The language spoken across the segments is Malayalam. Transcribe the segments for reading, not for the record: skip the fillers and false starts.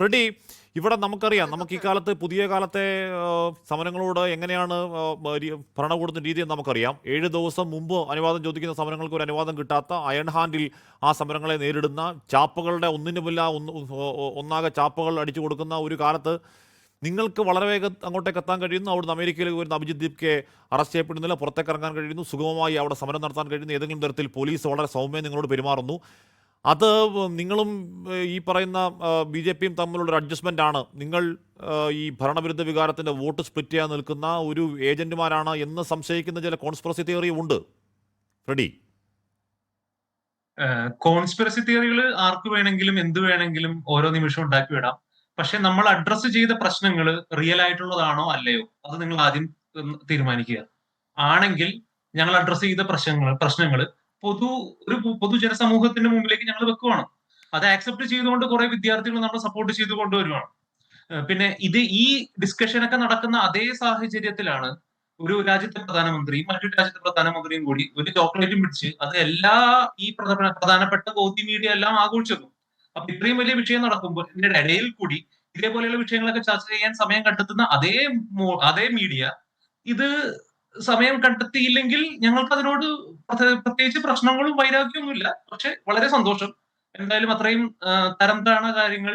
റെഡി. ഇവിടെ നമുക്കറിയാം, നമുക്ക് ഈ കാലത്ത് പുതിയ കാലത്തെ സമരങ്ങളോട് എങ്ങനെയാണ് ഭരണകൂടത്തിൻ്റെ രീതി എന്ന് നമുക്കറിയാം. 7 ദിവസം മുമ്പ് അനുവാദം ചോദിക്കുന്ന സമരങ്ങൾക്ക് ഒരു അനുവാദം കിട്ടാത്ത അയൺ ഹാൻഡിൽ ആ സമരങ്ങളെ നേരിടുന്ന ചാപ്പകളുടെ ഒന്നിനുമില്ല ഒന്നാകെ ചാപ്പകൾ അടിച്ചു കൊടുക്കുന്ന ഒരു കാലത്ത് നിങ്ങൾക്ക് വളരെ വേഗം അങ്ങോട്ടേക്ക് എത്താൻ കഴിയുന്നു. അവിടുന്ന് അമേരിക്കയിൽ വരുന്ന അഭിജിത് ദീപ്കെ അറസ്റ്റ് ചെയ്യപ്പെടുന്നില്ല, പുറത്തേക്ക് ഇറങ്ങാൻ കഴിയുന്നു, സുഗമമായി അവിടെ സമരം നടത്താൻ കഴിയുന്നു. ഏതെങ്കിലും തരത്തിൽ പോലീസ് വളരെ സൗമ്യം നിങ്ങളോട് പെരുമാറുന്നു. അത് നിങ്ങളും ഈ പറയുന്ന BJPയും തമ്മിലുള്ളൊരു അഡ്ജസ്റ്റ്മെൻ്റ് ആണ്. നിങ്ങൾ ഈ ഭരണവിരുദ്ധ വികാരത്തിൻ്റെ വോട്ട് സ്പ്ലിറ്റ് ചെയ്യാൻ നിൽക്കുന്ന ഒരു ഏജന്റുമാരാണ് എന്ന് സംശയിക്കുന്ന ചില കോൺസ്പിറസി തിയറിയും ഉണ്ട്. ഫ്രെഡി, കോൺസ്പിറസി തിയറികൾ ആർക്ക് വേണമെങ്കിലും എന്ത് വേണമെങ്കിലും ഓരോ നിമിഷവും ഉണ്ടാക്കി വിടാം. പക്ഷെ നമ്മൾ അഡ്രസ്സ് ചെയ്ത പ്രശ്നങ്ങൾ റിയൽ ആയിട്ടുള്ളതാണോ അല്ലയോ അത് നിങ്ങൾ ആദ്യം തീരുമാനിക്കുക. ആണെങ്കിൽ ഞങ്ങൾ അഡ്രസ്സ് ചെയ്ത പ്രശ്നങ്ങൾ ഒരു പൊതുജനസമൂഹത്തിന്റെ മുമ്പിലേക്ക് ഞങ്ങൾ വെക്കുവാണ്. അത് ആക്സെപ്റ്റ് ചെയ്തുകൊണ്ട് കുറെ വിദ്യാർത്ഥികൾ നമ്മൾ സപ്പോർട്ട് ചെയ്ത് കൊണ്ടുവരുവാണ്. പിന്നെ ഈ ഡിസ്കഷനൊക്കെ നടക്കുന്ന അതേ സാഹചര്യത്തിലാണ് ഒരു രാജ്യത്തെ പ്രധാനമന്ത്രിയും മറ്റൊരു രാജ്യത്തെ പ്രധാനമന്ത്രിയും കൂടി ഒരു ചോക്ലേറ്റും പിടിച്ച് അത് എല്ലാ ഈ പ്രധാനപ്പെട്ട ഗോതി മീഡിയ എല്ലാം ആഘോഷിച്ചു. അപ്പൊ ഇത്രയും വലിയ വിഷയം നടക്കുമ്പോൾ ഇതിന്റെ ഇടയിൽ കൂടി ഇതേപോലെയുള്ള വിഷയങ്ങളൊക്കെ ചർച്ച ചെയ്യാൻ സമയം കണ്ടെത്തുന്ന അതേ മീഡിയ ഇത് സമയം കണ്ടെത്തിയില്ലെങ്കിൽ ഞങ്ങൾക്ക് അതിനോട് പ്രത്യേകിച്ച് പ്രശ്നങ്ങളും വൈരാഗ്യമൊന്നുമില്ല. പക്ഷെ വളരെ സന്തോഷം. എന്തായാലും അത്രയും തരം താണ കാര്യങ്ങൾ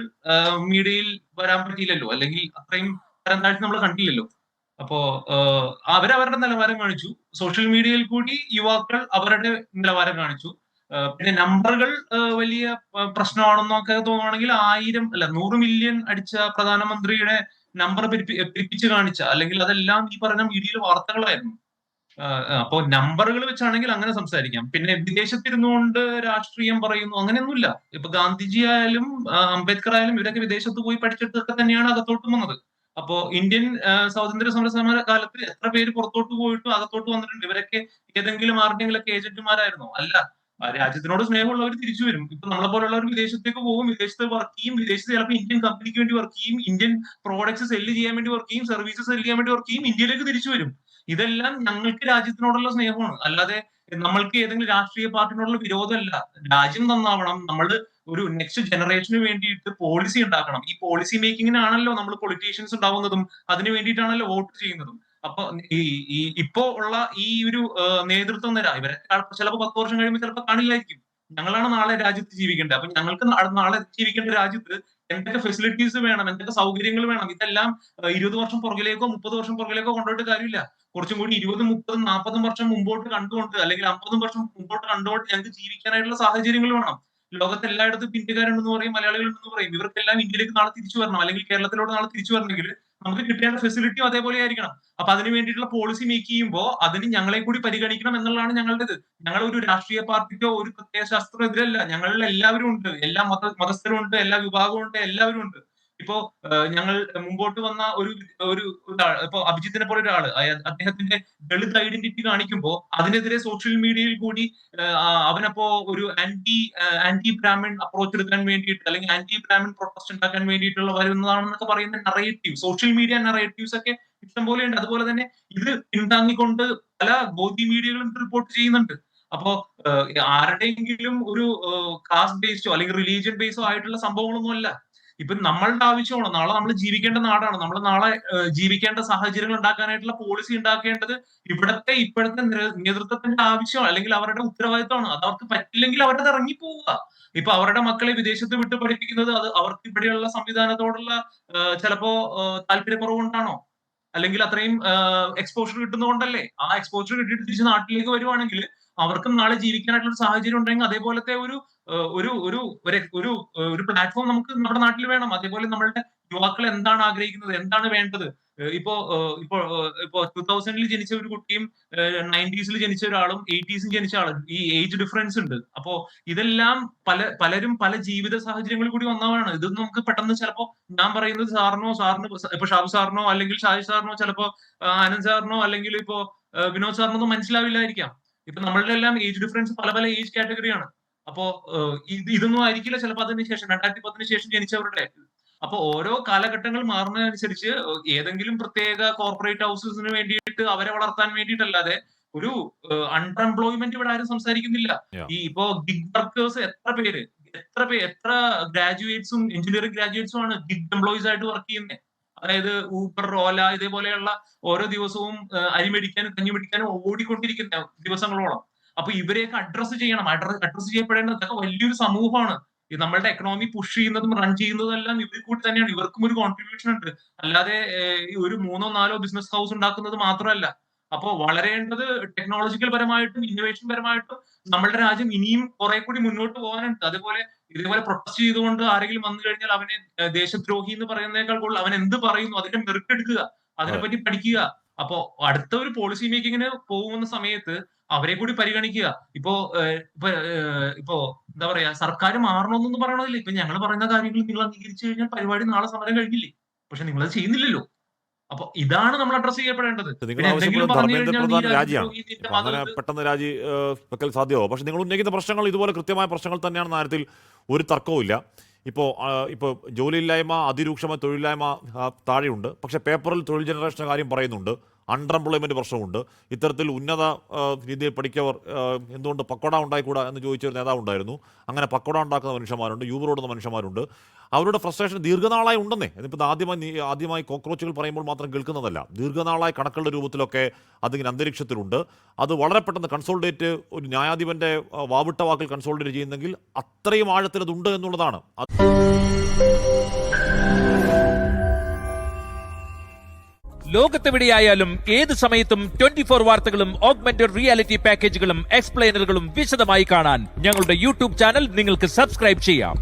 മീഡിയയിൽ വരാൻ പറ്റിയില്ലല്ലോ, അല്ലെങ്കിൽ അത്രയും തരം താഴ്ച നമ്മൾ കണ്ടില്ലല്ലോ. അപ്പോ അവരവരുടെ നിലവാരം കാണിച്ചു. സോഷ്യൽ മീഡിയയിൽ കൂടി യുവാക്കൾ അവരുടെ നിലവാരം കാണിച്ചു. പിന്നെ നമ്പറുകൾ വലിയ പ്രശ്നമാണെന്നൊക്കെ തോന്നുവാണെങ്കിൽ 100 മില്യൺ അടിച്ച പ്രധാനമന്ത്രിയുടെ നമ്പർ പെരുപ്പിച്ച് കാണിച്ച, അല്ലെങ്കിൽ അതെല്ലാം ഈ പറഞ്ഞ മീഡിയയിൽ വാർത്തകളായിരുന്നു. അപ്പോ നമ്പറുകൾ വെച്ചാണെങ്കിൽ അങ്ങനെ സംസാരിക്കാം. പിന്നെ വിദേശത്തിരുന്നുകൊണ്ട് രാഷ്ട്രീയം പറയുന്നു അങ്ങനെയൊന്നുമില്ല. ഇപ്പൊ ഗാന്ധിജി ആയാലും അംബേദ്കർ ആയാലും ഇവരൊക്കെ വിദേശത്ത് പോയി പഠിച്ചിട്ടൊക്കെ തന്നെയാണ് അകത്തോട്ട് വന്നത്. അപ്പോ ഇന്ത്യൻ സ്വാതന്ത്ര്യ സമര കാലത്ത് എത്ര പേര് പുറത്തോട്ട് പോയിട്ടും അകത്തോട്ട് വന്നിട്ടുണ്ട്? ഇവരൊക്കെ ഏതെങ്കിലും ആരുടെയെങ്കിലൊക്കെ ഏജന്റുമാരായിരുന്നോ? അല്ല. രാജ്യത്തിനോട് സ്നേഹമുള്ളവർ തിരിച്ചു വരും. ഇപ്പൊ നമ്മളെ പോലുള്ളവർ വിദേശത്തേക്ക് പോകും, വിദേശത്ത് വർക്ക് ചെയ്യും, വിദേശത്ത് ചിലപ്പോൾ ഇന്ത്യൻ കമ്പനിക്ക് വേണ്ടി വർക്ക് ചെയ്യും, ഇന്ത്യൻ പ്രോഡക്ട്സ് സെല്ല് ചെയ്യാൻ വേണ്ടി വർക്ക് ചെയ്യും, സർവീസസ് സെല്ല് ചെയ്യാൻ വേണ്ടി വർക്ക് ചെയ്യും, ഇന്ത്യയിലേക്ക് തിരിച്ചു വരും. ഇതെല്ലാം ഞങ്ങൾക്ക് രാജ്യത്തിനോടുള്ള സ്നേഹമാണ്. അല്ലാതെ നമ്മൾക്ക് ഏതെങ്കിലും രാഷ്ട്രീയ പാർട്ടിനോടുള്ള വിരോധമല്ല. രാജ്യം നന്നാവണം. നമ്മൾ ഒരു നെക്സ്റ്റ് ജനറേഷന് വേണ്ടിയിട്ട് പോളിസി ഉണ്ടാക്കണം. ഈ പോളിസി മേക്കിങ്ങിനാണല്ലോ നമ്മൾ പൊളിറ്റീഷ്യൻസ് ഉണ്ടാവുന്നതും അതിനു വേണ്ടിയിട്ടാണല്ലോ വോട്ട് ചെയ്യുന്നതും. അപ്പൊ ഇപ്പോ ഉള്ള ഈ ഒരു നേതൃത്വം നിര ഇവരൊക്കെ ചിലപ്പോൾ 10 വർഷം കഴിയുമ്പോൾ ചിലപ്പോൾ കാണില്ലായിരിക്കും. ഞങ്ങളാണ് നാളെ രാജ്യത്ത് ജീവിക്കേണ്ടത്. അപ്പൊ ഞങ്ങൾക്ക് നാളെ ജീവിക്കേണ്ട രാജ്യത്ത് എന്തൊക്കെ ഫെസിലിറ്റീസ് വേണം, എന്തൊക്കെ സൗകര്യങ്ങൾ വേണം, ഇതെല്ലാം 20 വർഷം പുറകിലേക്കോ 30 വർഷം പുറകിലേക്കോ കൊണ്ടുപോയിട്ട് കാര്യമില്ല. കുറച്ചും കൂടി 20, 30, 40 വർഷം മുമ്പോട്ട് കണ്ടുകൊണ്ട്, അല്ലെങ്കിൽ 50 വർഷം മുമ്പോട്ട് കണ്ടുകൊണ്ട് ഞങ്ങൾക്ക് ജീവിക്കാനായിട്ടുള്ള സാഹചര്യങ്ങൾ വേണം. ലോകത്ത് എല്ലായിടത്തും ഇന്ത്യക്കാരുണ്ടെന്ന് പറയും, മലയാളികളുണ്ടെന്ന് പറയും. ഇവർക്കെല്ലാം ഇന്ത്യയിലേക്ക് നാളെ തിരിച്ചു വരണം, അല്ലെങ്കിൽ കേരളത്തിലോട്ട് നാളെ തിരിച്ചു വരണമെങ്കിൽ നമുക്ക് കിട്ടേണ്ട ഫെസിലിറ്റിയും അതേപോലെ ആയിരിക്കണം. അപ്പൊ അതിന് വേണ്ടിയിട്ടുള്ള പോളിസി മേക്ക് ചെയ്യുമ്പോൾ അതിന് ഞങ്ങളെ കൂടി പരിഗണിക്കണം എന്നുള്ളതാണ് ഞങ്ങളുടേത്. ഞങ്ങൾ ഒരു രാഷ്ട്രീയ പാർട്ടിക്കോ ഒരു പ്രത്യയ ശാസ്ത്രം എതിരല്ല. ഞങ്ങളിൽ എല്ലാവരും ഉണ്ട്, എല്ലാ മതസ്ഥരും ഉണ്ട്, എല്ലാ വിഭാഗവും ഉണ്ട്, എല്ലാവരും ഉണ്ട്. ഇപ്പോ ഞങ്ങൾ മുമ്പോട്ട് വന്ന ഒരു ഇപ്പൊ അഭിജിത്തിനെ പോലെ ഒരാള് അദ്ദേഹത്തിന്റെ ദളിത് ഐഡന്റിറ്റി കാണിക്കുമ്പോൾ അതിനെതിരെ സോഷ്യൽ മീഡിയയിൽ കൂടി അവനപ്പോ ഒരു ആന്റി ബ്രാഹ്മിൺ അപ്രോച്ച് എടുക്കാൻ വേണ്ടിയിട്ട്, അല്ലെങ്കിൽ ആന്റി ബ്രാഹ്മിൺ പ്രൊട്ടസ്റ്റ് ഉണ്ടാക്കാൻ വേണ്ടിയിട്ടുള്ള വരുന്നതാണെന്നൊക്കെ പറയുന്ന നറേറ്റീവ്, സോഷ്യൽ മീഡിയ നറേറ്റീവ്സ് ഒക്കെ ഇഷ്ടംപോലെ ഉണ്ട്. അതുപോലെ തന്നെ ഇത് പിന്താങ്ങിക്കൊണ്ട് പല ഗോതി മീഡിയകളും റിപ്പോർട്ട് ചെയ്യുന്നുണ്ട്. അപ്പോ ആരുടെയെങ്കിലും ഒരു കാസ്റ്റ് ബേസ്ഡോ അല്ലെങ്കിൽ റിലീജിയൻ ബേസോ ആയിട്ടുള്ള സംഭവങ്ങളൊന്നും അല്ല. ഇപ്പൊ നമ്മളുടെ ആവശ്യമാണ്. നാളെ നമ്മൾ ജീവിക്കേണ്ട നാടാണ്. നമ്മൾ നാളെ ജീവിക്കേണ്ട സാഹചര്യങ്ങൾ ഉണ്ടാക്കാനായിട്ടുള്ള പോളിസി ഉണ്ടാക്കേണ്ടത് ഇപ്പോഴത്തെ നേതൃത്വത്തിന്റെ ആവശ്യമാണ്, അല്ലെങ്കിൽ അവരുടെ ഉത്തരവാദിത്തമാണ്. അത് അവർക്ക് പറ്റില്ലെങ്കിൽ അവരുടെ ഇറങ്ങിപ്പോവുക. ഇപ്പൊ അവരുടെ മക്കളെ വിദേശത്ത് വിട്ട് പഠിപ്പിക്കുന്നത് അത് അവർക്ക് ഇവിടെയുള്ള സംവിധാനത്തോടുള്ള ചിലപ്പോ താല്പര്യക്കുറവുകൊണ്ടാണോ, അല്ലെങ്കിൽ അത്രയും എക്സ്പോഷർ കിട്ടുന്നതുകൊണ്ടല്ലേ? ആ എക്സ്പോഷർ കിട്ടിയിട്ട് തിരിച്ച് നാട്ടിലേക്ക് വരുവാണെങ്കിൽ അവർക്കും നാളെ ജീവിക്കാനായിട്ടുള്ള ഒരു സാഹചര്യം ഉണ്ടെങ്കിൽ അതേപോലത്തെ ഒരു ഒരു ഒരു ഒരു ഒരു പ്ലാറ്റ്ഫോം നമുക്ക് നമ്മുടെ നാട്ടിൽ വേണം. അതേപോലെ നമ്മളുടെ യുവാക്കൾ എന്താണ് ആഗ്രഹിക്കുന്നത്, എന്താണ് വേണ്ടത്? ഇപ്പോ ഇപ്പോ ഇപ്പോ 2000-ൽ ജനിച്ച ഒരു കുട്ടിയും 90s-ൽ ജനിച്ച ഒരാളും 80s-ൽ ജനിച്ച ആളും ഈ ഏജ് ഡിഫറൻസ് ഉണ്ട്. അപ്പോ ഇതെല്ലാം പലരും പല ജീവിത സാഹചര്യങ്ങളിൽ കൂടി വന്നതാണ്. ഇതൊന്നും നമുക്ക് പെട്ടെന്ന് ചിലപ്പോ ഞാൻ പറയുന്നത് സാറിനോ ഇപ്പൊ ഷാബു സാറിനോ അല്ലെങ്കിൽ ഷാജി സാറിനോ ചിലപ്പോ ആനന്ദ് സാറിനോ അല്ലെങ്കിൽ ഇപ്പോ വിനോദ് സാറിനോ ഒന്നും മനസ്സിലാവില്ലായിരിക്കാം. ഇപ്പൊ നമ്മളുടെ എല്ലാം ഏജ് ഡിഫറൻസ് പല പല ഏജ് കാറ്റഗറിയാണ്. അപ്പോ ഇതൊന്നും ആയിരിക്കില്ല ചിലപ്പോൾ അതിനുശേഷം 2010-ന് ശേഷം ജനിച്ചവരുടെ. അപ്പൊ ഓരോ കാലഘട്ടങ്ങൾ മാറുന്നതനുസരിച്ച് ഏതെങ്കിലും പ്രത്യേക കോർപ്പറേറ്റ് ഹൗസസിന് വേണ്ടിയിട്ട് അവരെ വളർത്താൻ വേണ്ടിയിട്ടല്ലാതെ ഒരു അൺഎംപ്ലോയ്മെന്റ് ഇവിടെ ആരും സംസാരിക്കുന്നില്ല. Yeah. ഇപ്പോ ഗിഗ് വർക്കേഴ്സ് എത്ര പേര് എത്ര ഗ്രാജുവേറ്റ്സും എഞ്ചിനീയറിംഗ് ഗ്രാജുവേറ്റ്സും ആണ് ഗിഗ് എംപ്ലോയീസ് ആയിട്ട് വർക്ക് ചെയ്യുന്നത്. അതായത് ഊബർ, ഓല ഇതേപോലെയുള്ള ഓരോ ദിവസവും അരി മേടിക്കാനും കഞ്ഞി മേടിക്കാനും ഓടിക്കൊണ്ടിരിക്കുന്ന ദിവസങ്ങളോളം. അപ്പൊ ഇവരെയൊക്കെ അഡ്രസ്സ് ചെയ്യണം. അഡ്രസ്സ് ചെയ്യപ്പെടേണ്ടത് ഇതൊക്കെ വലിയൊരു സമൂഹമാണ്. ഈ നമ്മളുടെ എക്കണോമി പുഷ് ചെയ്യുന്നതും റൺ ചെയ്യുന്നതും എല്ലാം ഇവർ കൂടി തന്നെയാണ്. ഇവർക്കും ഒരു കോൺട്രിബ്യൂഷൻ ഉണ്ട്. അല്ലാതെ ഈ ഒരു 3-4 ബിസിനസ് ഹൗസ് ഉണ്ടാക്കുന്നത് മാത്രമല്ല. അപ്പോ വളരേണ്ടത് ടെക്നോളജിക്കൽ പരമായിട്ടും ഇന്നോവേഷൻ പരമായിട്ടും നമ്മളുടെ രാജ്യം ഇനിയും കുറെ കൂടി മുന്നോട്ട് പോകാനുണ്ട്. അതേപോലെ ഇതേപോലെ പ്രൊട്ടസ്റ്റ് ചെയ്തുകൊണ്ട് ആരെങ്കിലും വന്നു കഴിഞ്ഞാൽ അവനെ ദേശദ്രോഹി എന്ന് പറയുന്നതിനേക്കാൾ കൂടുതൽ അവൻ എന്ത് പറയുന്നു അതിന്റെ മെറിറ്റ് എടുക്കുക, അതിനെപ്പറ്റി പഠിക്കുക. അപ്പോ അടുത്ത ഒരു പോളിസി മേക്കിങ്ങിന് പോകുന്ന സമയത്ത് അവരെ കൂടി പരിഗണിക്കുക. ഇപ്പോ എന്താ പറയാ, സർക്കാർ മാറണമെന്നൊന്നും പറയണതില്ല. ഇപ്പൊ ഞങ്ങൾ പറയുന്ന കാര്യങ്ങൾ നിങ്ങൾ അംഗീകരിച്ചു കഴിഞ്ഞാൽ പരിപാടി നാളെ സമരം കഴിഞ്ഞില്ലേ. പക്ഷെ നിങ്ങളത് ചെയ്യുന്നില്ലല്ലോ. അപ്പൊ ഇതാണ് നമ്മൾ അഡ്രസ് ചെയ്യപ്പെടേണ്ടത്. നിങ്ങൾ ആവശ്യപ്പെടുന്നത് ധർമ്മേന്ദ്ര പ്രധാൻ രാജിയാണ്. അപ്പൊ അങ്ങനെ പെട്ടെന്ന് രാജി വെക്കൽ സാധ്യമാവും. പക്ഷെ നിങ്ങൾ ഉന്നയിക്കുന്ന പ്രശ്നങ്ങൾ ഇതുപോലെ കൃത്യമായ പ്രശ്നങ്ങൾ തന്നെയാണെന്ന കാര്യത്തിൽ ഒരു തർക്കവുമില്ല. ഇപ്പോൾ ജോലിയില്ലായ്മ, അതിരൂക്ഷമായ തൊഴിലില്ലായ്മ താഴെയുണ്ട്. പക്ഷേ പേപ്പറിൽ തൊഴിൽ ജനറേഷൻ്റെ കാര്യം പറയുന്നുണ്ട്. അൺഎംപ്ലോയ്മെൻറ്റ് പ്രശ്നമുണ്ട്. ഇത്തരത്തിൽ ഉന്നത രീതിയിൽ പഠിക്കവർ എന്തുകൊണ്ട് പക്കോട ഉണ്ടായിക്കൂടാ എന്ന് ചോദിച്ചൊരു നേതാവ് ഉണ്ടായിരുന്നു. അങ്ങനെ പക്കോട ഉണ്ടാക്കുന്ന മനുഷ്യന്മാരുണ്ട്, യൂബർ ഓടുന്ന മനുഷ്യന്മാരുണ്ട്. അവരുടെ ഫ്രസ്ട്രേഷൻ ദീർഘനാളായി ഉണ്ടെന്നേ. ഇതിപ്പോൾ ആദ്യമായി കോക്രോച്ചുകൾ പറയുമ്പോൾ മാത്രം കേൾക്കുന്നതല്ല. ദീർഘനാളായി കണക്കുകളുടെ രൂപത്തിലൊക്കെ അതിങ്ങനെ അന്തരീക്ഷത്തിലുണ്ട്. അത് വളരെ പെട്ടെന്ന് കൺസോൾഡേറ്റ്, ഒരു ന്യായാധിപൻ്റെ വാവിട്ട വാക്കിൽ കൺസോൾഡേറ്റ് ചെയ്യുന്നെങ്കിൽ അത്രയും ആഴത്തിൽ അതുണ്ട് എന്നുള്ളതാണ്. ലോകത്തെവിടെയായാലും ഏത് സമയത്തും 24 വാർത്തകളും ഓഗ്മെന്റഡ് റിയാലിറ്റി പാക്കേജുകളും എക്സ്പ്ലെയിനറുകളും വിശദമായി കാണാൻ ഞങ്ങളുടെ യൂട്യൂബ് ചാനൽ നിങ്ങൾക്ക് സബ്സ്ക്രൈബ് ചെയ്യാം.